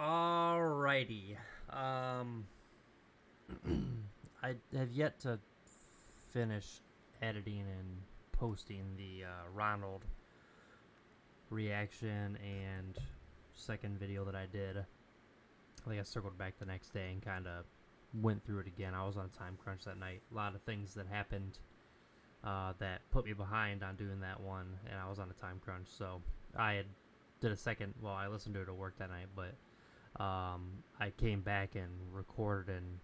Alrighty. Um, I have yet to finish editing and posting the Ronald reaction and second video that I did. I think I circled back the next day and kind of went through it again. I was on a time crunch that night. A lot of things that happened that put me behind on doing that one, and I was on a time crunch. So I had did a second. Well, I listened to it at work that night, but I came back and recorded and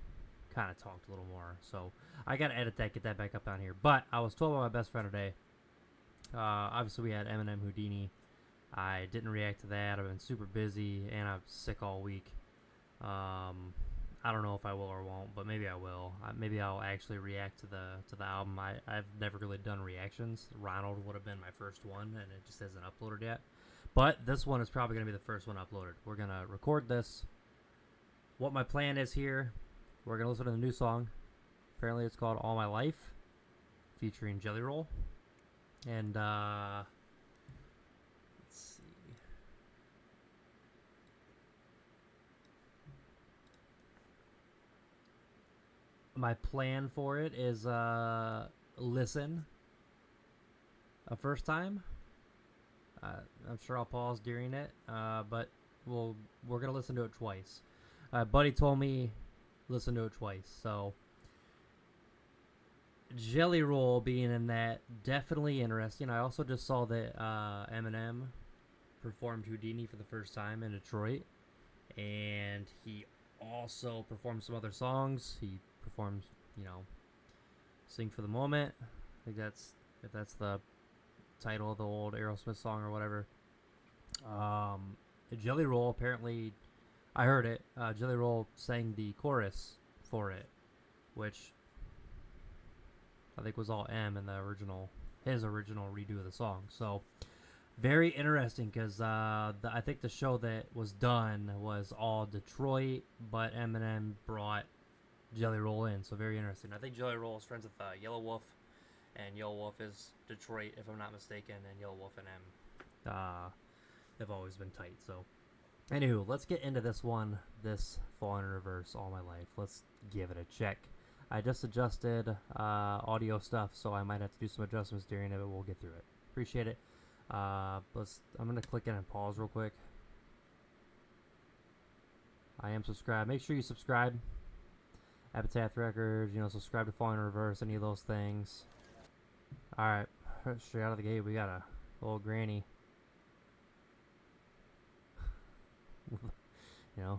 kind of talked a little more. So I got to edit that, get that back up on here. But I was told by my best friend today. Obviously, we had Eminem Houdini. I didn't react to that. I've been super busy and I'm sick all week. I don't know if I will or won't, but maybe I will. Maybe I'll actually react to the album. I've never really done reactions. Ronald would have been my first one, and it just hasn't uploaded yet. But this one is probably going to be the first one uploaded. We're going to record this. What my plan is here, we're going to listen to the new song. Apparently it's called All My Life, featuring Jelly Roll. And, let's see. My plan for it is, listen a first time. I'm sure I'll pause during it, but we're gonna listen to it twice. Buddy told me listen to it twice, so Jelly Roll being in that, definitely interesting. I also just saw that Eminem performed Houdini for the first time in Detroit, and he also performed some other songs. He performs, Sing for the Moment. I think if that's the title of the old Aerosmith song or whatever. Jelly Roll, apparently, I heard it. Jelly Roll sang the chorus for it, which I think was all M in his original redo of the song. So very interesting because I think the show that was done was all Detroit, but Eminem brought Jelly Roll in. So very interesting. I think Jelly Roll is friends with Yellow Wolf. And Yellow Wolf is Detroit, if I'm not mistaken, and Yellow Wolf and M have always been tight. So, anywho, let's get into this one, this Fall in Reverse, All My Life. Let's give it a check. I just adjusted audio stuff, so I might have to do some adjustments during it, but we'll get through it. Appreciate it. I'm going to click in and pause real quick. I am subscribed. Make sure you subscribe. Epitaph Records, subscribe to Fall in Reverse, any of those things. Alright, straight out of the gate, we got a old granny. A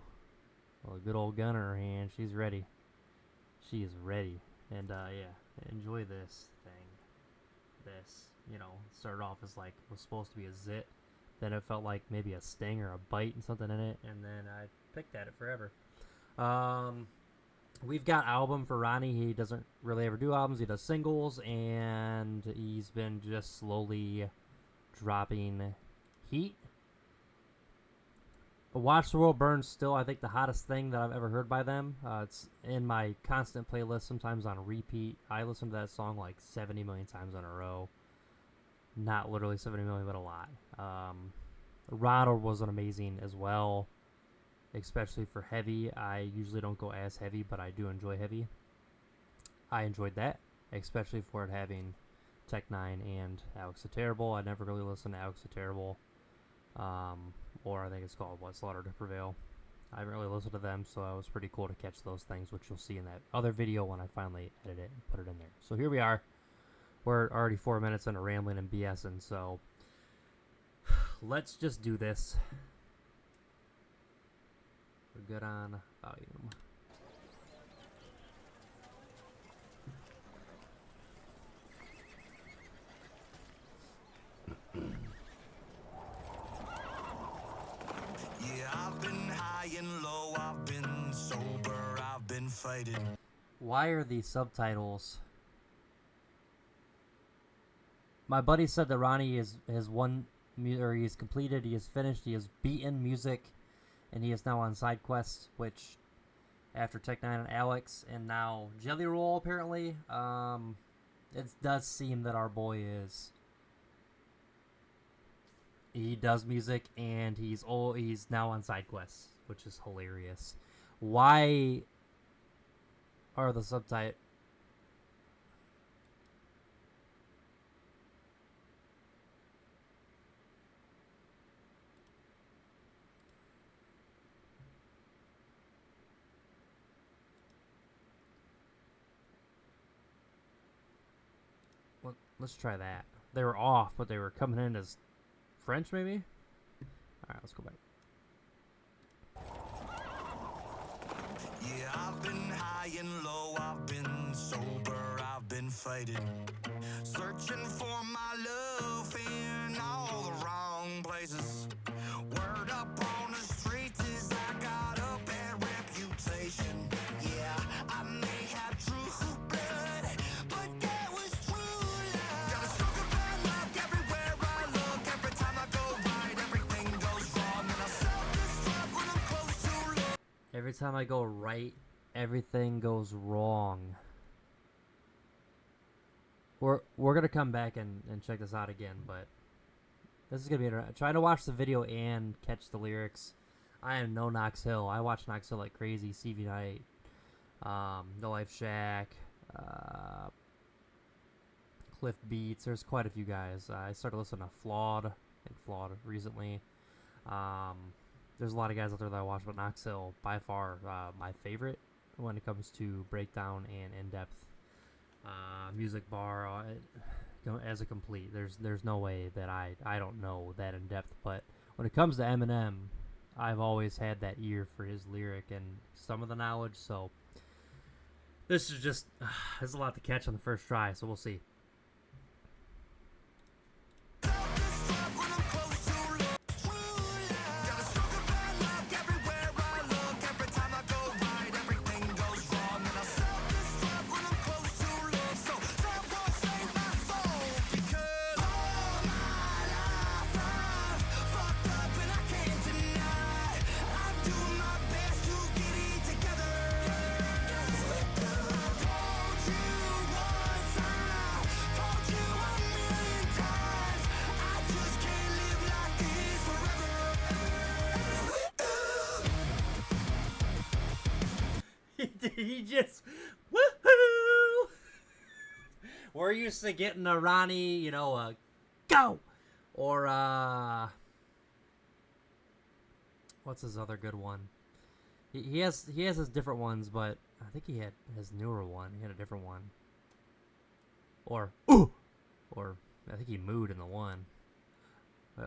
good old gun in her hand. She's ready. She is ready. And, enjoy this thing. This, started off as was supposed to be a zit. Then it felt like maybe a sting or a bite and something in it. And then I picked at it forever. We've got album for Ronnie. He doesn't really ever do albums. He does singles, and he's been just slowly dropping heat. Watch the World Burn still, I think, the hottest thing that I've ever heard by them. It's in my constant playlist, sometimes on repeat. I listen to that song 70 million times in a row. Not literally 70 million, but a lot. Ronald was an amazing as well. Especially for heavy. I usually don't go as heavy, but I do enjoy heavy. I enjoyed that, especially for it having Tech 9 and Alex the Terrible. I never really listened to Alex the Terrible, or I think it's called Slaughter to Prevail. I haven't really listened to them, so it was pretty cool to catch those things, which you'll see in that other video when I finally edit it and put it in there. So here we are. We're already 4 minutes into rambling and BSing, so let's just do this. We're good on volume. Yeah, I've been high and low, I've been sober, I've been fighting. Why are these subtitles? My buddy said that Ronnie has won, or he has completed, he has finished, he has beaten music. And he is now on side quests, which after Tech 9 and Alex, and now Jelly Roll apparently. It does seem that our boy he does music, and he's now on side quests. which is hilarious. Why are the subtitles? Let's try that. They were off, but they were coming in as French, maybe? Alright, let's go back. Yeah, I've been high and low, I've been sober, I've been fighting, searching for my love in all the wrong places. Word up on the streets is I got a bad reputation. Yeah, I may have true blood, but that was true love. Got a stroke of bad luck everywhere I look. Every time I go right, everything goes wrong. And I self-destruct when I'm close to love. Every time I go right, everything goes wrong. We're gonna come back and check this out again, but this is gonna be interesting. Trying to watch the video and catch the lyrics. I am no Knox Hill. I watch Knox Hill like crazy. CV Night, No Life Shack, Cliff Beats. There's quite a few guys. I started listening to Flawed recently. There's a lot of guys out there that I watch, but Knox Hill, by far, my favorite when it comes to breakdown and in-depth music bar as a complete. There's no way that I don't know that in depth. But when it comes to Eminem, I've always had that ear for his lyric and some of the knowledge. So this is just there's a lot to catch on the first try. So we'll see. He just woohoo! We're used to getting a Ronnie, go, or what's his other good one? He has his different ones, but I think he had his newer one. He had a different one, or I think he mooed in the one.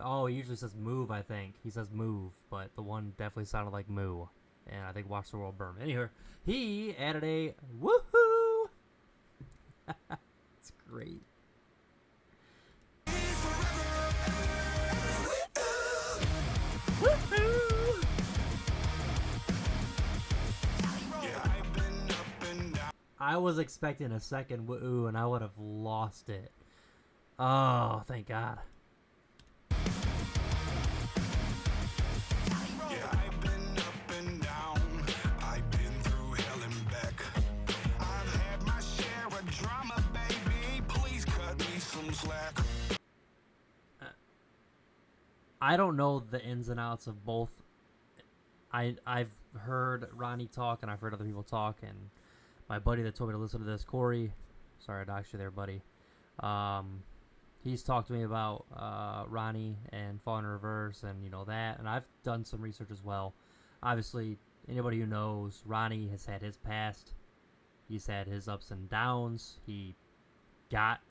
Oh, he usually says move. I think he says move, but the one definitely sounded like moo. And I think Watch the World Burn. Anyway, he added a woohoo! It's great. Woohoo! I was expecting a second woo, and I would have lost it. Oh, thank God. I don't know the ins and outs of both. I've heard Ronnie talk, and I've heard other people talk, and my buddy that told me to listen to this, Corey, sorry I doxed you there, buddy. He's talked to me about Ronnie and Fall in Reverse and that, and I've done some research as well. Obviously, anybody who knows, Ronnie has had his past. He's had his ups and downs. He got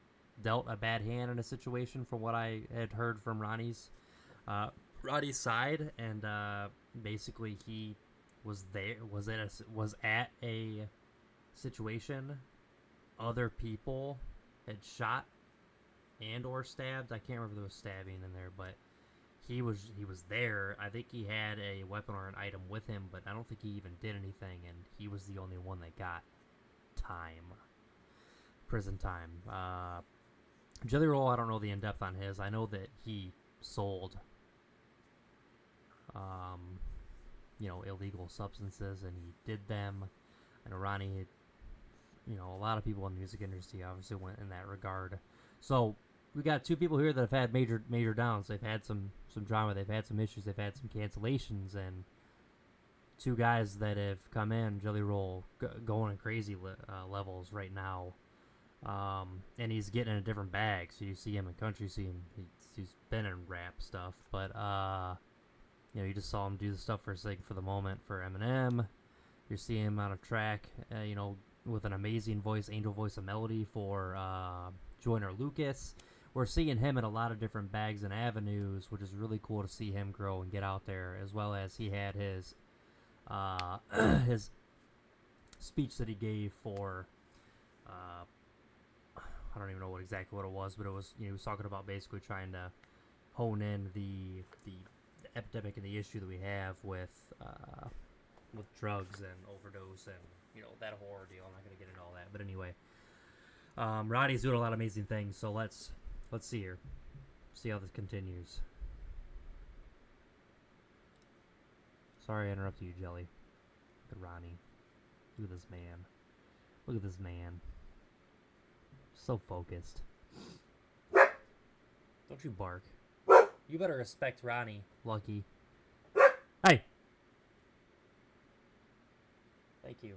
dealt a bad hand in a situation from what I had heard from Ronnie's side, and basically he was at a situation other people had shot and or stabbed. I can't remember if there was stabbing in there, but he was there. I think he had a weapon or an item with him, but I don't think he even did anything, and he was the only one that got prison time. Jelly Roll, I don't know the in-depth on his. I know that he sold illegal substances, and he did them. And Ronnie, a lot of people in the music industry obviously went in that regard. So we got two people here that have had major downs. They've had some drama. They've had some issues. They've had some cancellations, and two guys that have come in, Jelly Roll, going in crazy levels right now. And he's getting in a different bag. So you see him in country scene. He's been in rap stuff, but you know, you just saw him do the stuff for the moment for Eminem. You're seeing him on a track, you know, with an amazing voice, angel voice and melody for Joyner Lucas. We're seeing him in a lot of different bags and avenues, which is really cool to see him grow and get out there. As well as he had his his speech that he gave for I don't even know exactly what it was, but it was, you know, he was talking about basically trying to hone in the epidemic and the issue that we have with drugs and overdose and, you know, that horror deal. I'm not gonna get into all that, but anyway, Roddy's doing a lot of amazing things. So let's see here, see how this continues. Sorry I interrupted you, Jelly. Look at Ronnie. Look at this man. Look at this man. So focused. Don't you bark. You better respect Ronnie, Lucky. Hey! Thank you.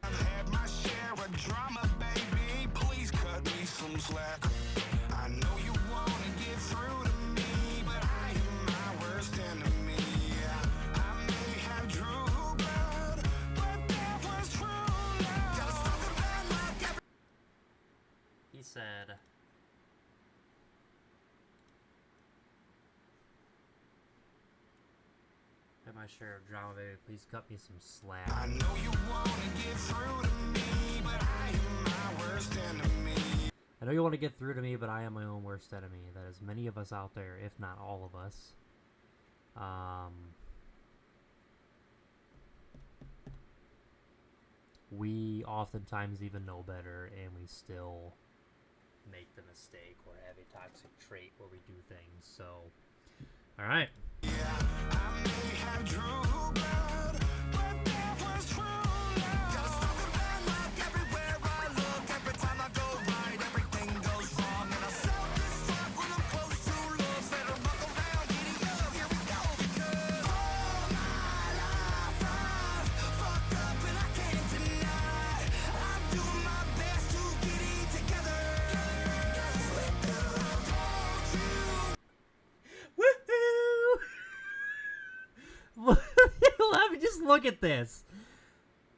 I've had my share of drama, baby. Please cut me some slack. I know you want to get through to me, but I am my worst enemy. I may have true blood, but that was true love. Just talk about like every... He said... Had my share of drama, baby. Please cut me some slack. I know you want to get through to me, but I am my worst enemy. I know you want to get through to me, but I am my own worst enemy. That is many of us out there, if not all of us. We oftentimes even know better, and we still make the mistake or have a toxic trait where we do things. So, all right. Yeah, I may have true blood, but that was true love. Just talk about like everywhere I look, every time I go right, everything goes wrong, and I self-destruct when I'm close to love. Better buckle down, giddy up, here we go, because all my life I've fucked up and I can't deny. I'm doing my best to get it together. I told you. Woohoo! Let me just look at this.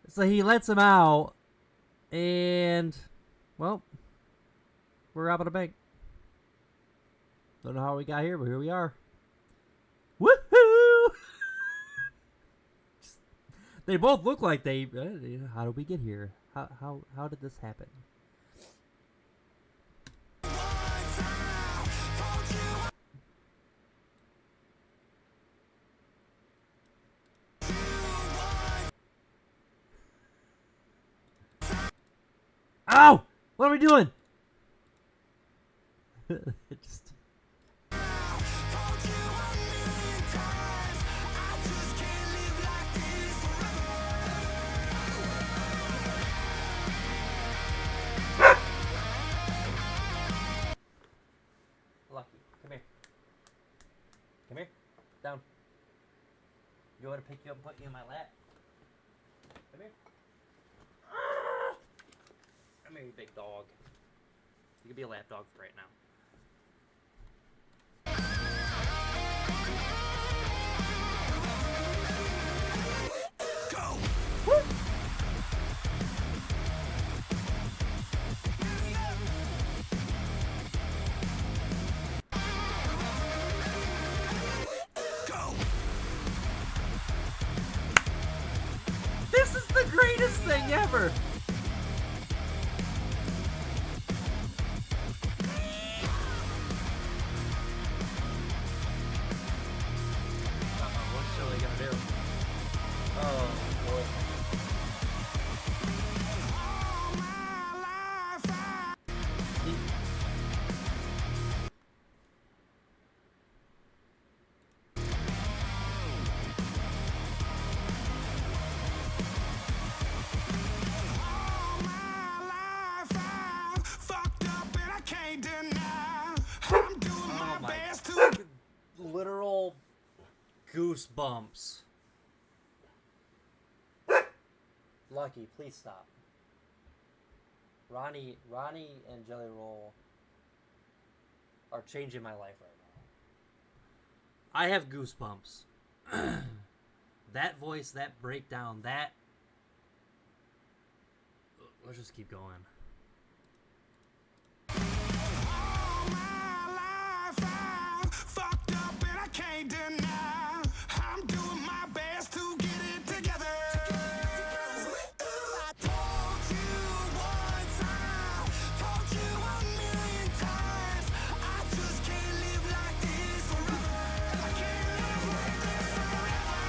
So he lets him out, and, well, we're robbing a bank. Don't know how we got here, but here we are. Woohoo! They both look like they. How did we get here? How did this happen? Ow! What are we doing? It just... Lucky, come here. Come here. Down. You want to pick you up and put you in my lap? Come here. Come here, you big dog. You can be a lap dog for right now. Go! Woo! Go! This is the greatest thing ever! What's Chili gonna do? Oh, boy. All my life I... All my life I fucked up and I can't deny. I'm doing Oh my my best to... literal goosebumps. Lucky, please stop. Ronnie and Jelly Roll are changing my life right now. I have goosebumps. That voice, that breakdown, that... Let's just keep going. All my life I've fucked up and I can't deny. I'm doing my best to get it together. I told you once, I told you a million times. I just can't live like this forever. I can't live like this forever.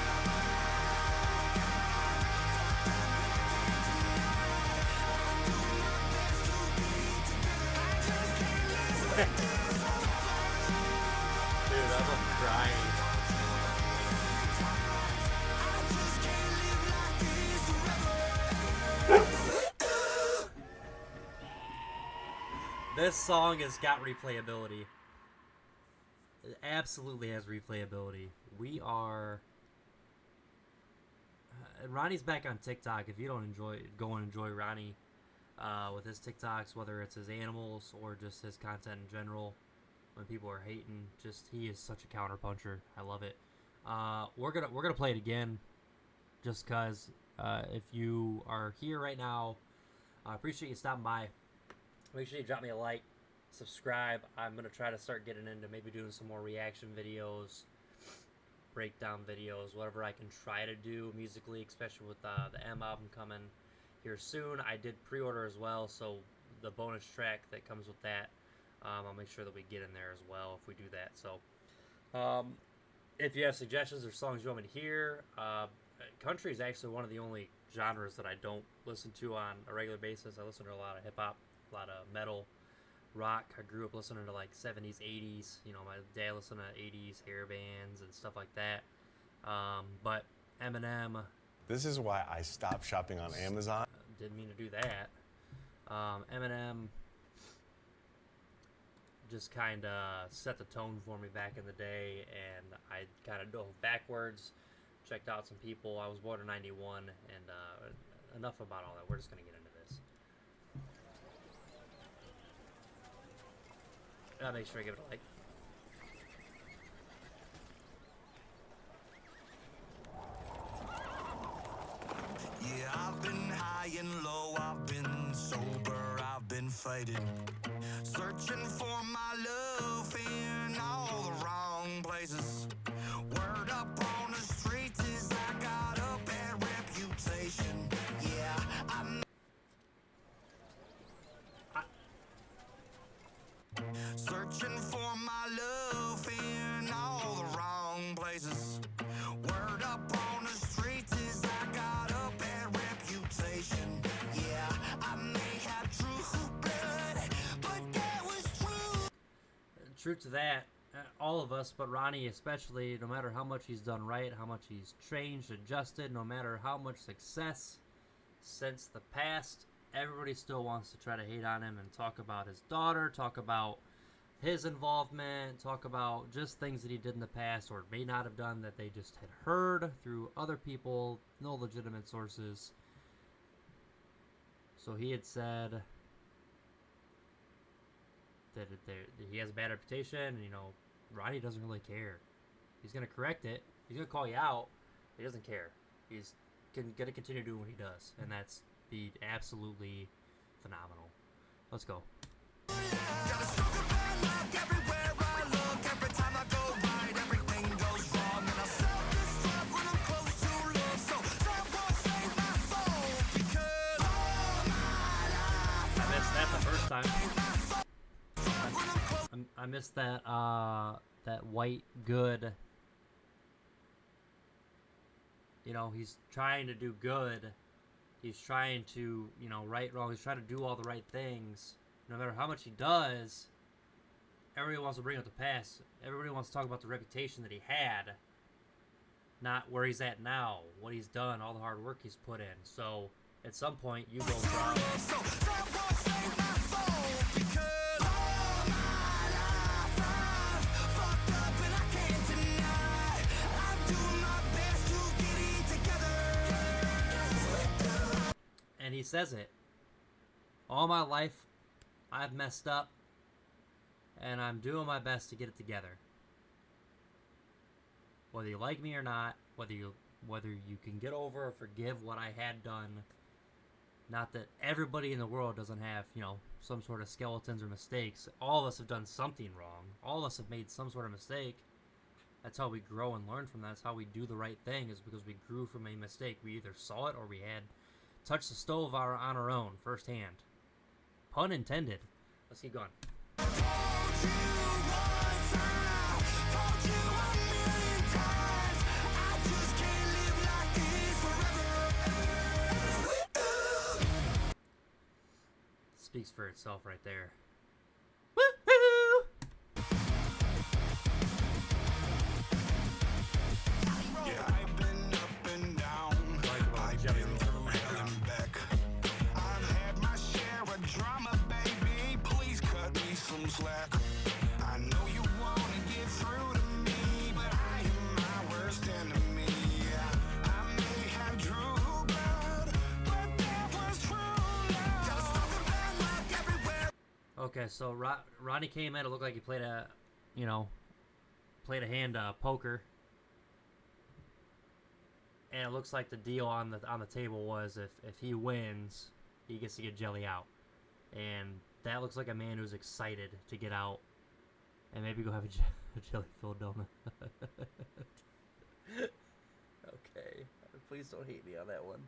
I'm doing my best to get it together. I just can't live like this forever. Dude, I'm crying. I just can't live like this forever. This song has got replayability. It absolutely has replayability. We are... Ronnie's back on TikTok. If you don't enjoy, go and enjoy Ronnie with his TikToks, whether it's his animals or just his content in general. When people are hating, just he is such a counterpuncher. I love it. We're gonna play it again, just cause if you are here right now, I appreciate you stopping by. Make sure you drop me a like, subscribe. I'm gonna try to start getting into maybe doing some more reaction videos, breakdown videos, whatever I can try to do musically, especially with the M album coming here soon. I did pre-order as well, so the bonus track that comes with that, I'll make sure that we get in there as well if we do that. So if you have suggestions or songs you want me to hear, country is actually one of the only genres that I don't listen to on a regular basis. I listen to a lot of hip-hop, a lot of metal, rock. I grew up listening to like 70s, 80s. You know, my dad listened to 80s hair bands and stuff like that. But Eminem, This is why I stopped shopping on Amazon. didn't mean to do that. Eminem just kind of set the tone for me back in the day, and I kind of dove backwards, checked out some people. I was born in 91, and enough about all that. We're just going to get into this. Make sure I give it a like. Yeah, I've been high and low, I've been sober, I've been fighting, searching for my love in all the wrong places. Word up on the streets is I got a bad reputation. Yeah, I'm searching for my love in all the wrong places. Word up on the streets is I got a bad reputation. Yeah, I may have true blood, but that was true. True to that, all of us, but Ronnie especially, no matter how much he's done right, how much he's changed, adjusted, no matter how much success since the past, everybody still wants to try to hate on him and talk about his daughter, talk about his involvement, talk about just things that he did in the past or may not have done that they just had heard through other people, no legitimate sources. So he had said that he has a bad reputation, and, you know, Ronnie doesn't really care. He's going to correct it. He's going to call you out. He doesn't care. He's going to continue doing what he does, and that's be absolutely phenomenal. Let's go. Got a stronger bad luck everywhere I look. Every time I go right, everything goes wrong. And I self-destruct when I'm close to love. So someone save my soul, because all my life I missed that the first time. I missed that that white good. You know, he's trying to do good. He's trying to, you know, right, wrong. He's trying to do all the right things. No matter how much he does, everybody wants to bring up the past. Everybody wants to talk about the reputation that he had, not where he's at now, what he's done, all the hard work he's put in. So, at some point, you go from... so someone save my soul, because all my life I've fucked up and I can't deny. I'm doing my best to get it together. he says it. All my life, I've messed up, and I'm doing my best to get it together. Whether you like me or not, whether you can get over or forgive what I had done. Not that everybody in the world doesn't have, some sort of skeletons or mistakes. All of us have done something wrong. All of us have made some sort of mistake. That's how we grow and learn from that. That's how we do the right thing, is because we grew from a mistake. We either saw it or we had touched the stove on our own firsthand. Pun intended. Let's keep going. Speaks for itself right there. Woo-hoo! Yeah, I've been up and down. I've been through hell and back. I've had my share of drama, baby. Please cut me some slack. I know you want to get through to me, but I am my worst enemy. I may have true blood, but that was true love. Just nothing bad luck everywhere. Okay, so Ronnie came in. It looked like he played a hand poker, and it looks like the deal on the table was if he wins, he gets to get Jelly out, and that looks like a man who's excited to get out, and maybe go have a jelly-filled donut. Okay, please don't hate me on that one.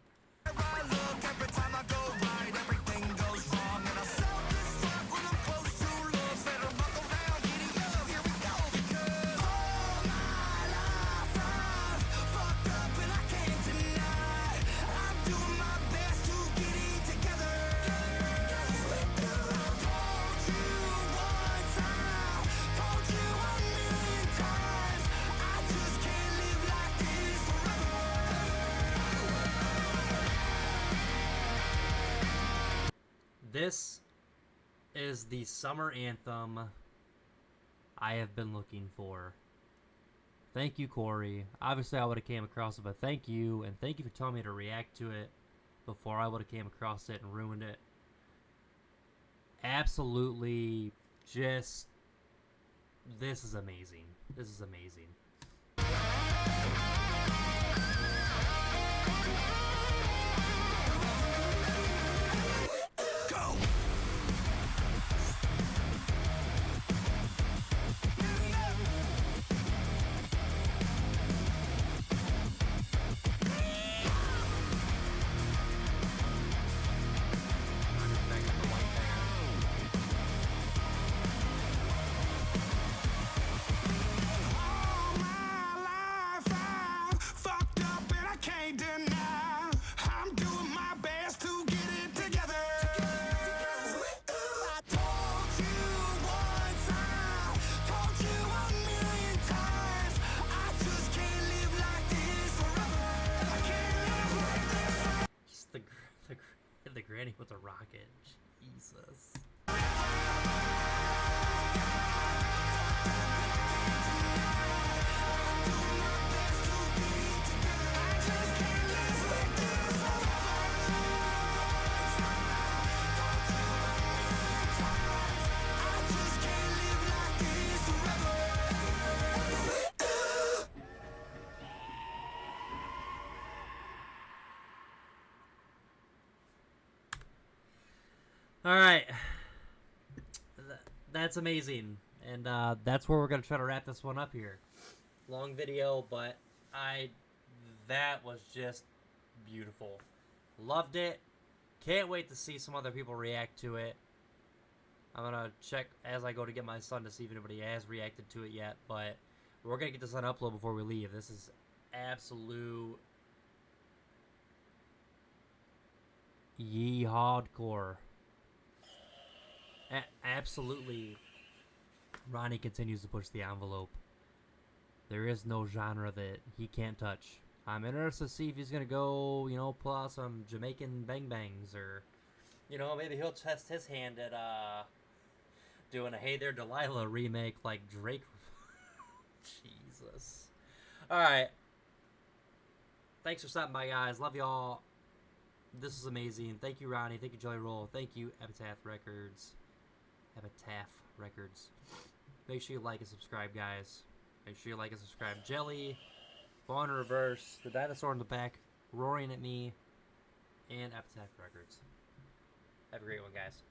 I look every time I go right, everything goes wrong, and I self-destruct when I'm close to love. Better buckle down, giddy up, here we go, because all my life I've fucked up and I can't deny. I'm doing my best to get it together. I told you once, I told you a million times, I just can't live like this forever. This is the summer anthem I have been looking for. Thank you, Corey. Obviously, I would have came across it, but thank you, and thank you for telling me to react to it before I would have came across it and ruined it. Absolutely, this is amazing. This is amazing. Go! All my life I fucked up and I can't deny. I'm doing my best to get it together. I told you once, I told you a million times, I just can't live like this forever. I can't live like this. Just the granny with the rocket. Jesus. All right, that's amazing, and that's where we're gonna try to wrap this one up here. Long video, but that was just beautiful. Loved it. Can't wait to see some other people react to it. I'm gonna check as I go to get my son to see if anybody has reacted to it yet, but we're gonna get this on upload before we leave. This is absolute ye hardcore. Absolutely, Ronnie continues to push the envelope. There is no genre that he can't touch. I'm interested to see if he's going to go, pull out some Jamaican bang bangs, or, maybe he'll test his hand at doing a Hey There Delilah remake like Drake. Jesus. Alright. Thanks for stopping by, guys. Love y'all. This is amazing. Thank you, Ronnie. Thank you, Jelly Roll. Thank you, Epitaph Records. Epitaph Records. Make sure you like and subscribe, guys. Make sure you like and subscribe. Jelly, Born in Reverse, the dinosaur in the back, roaring at me, and Epitaph Records. Have a great one, guys.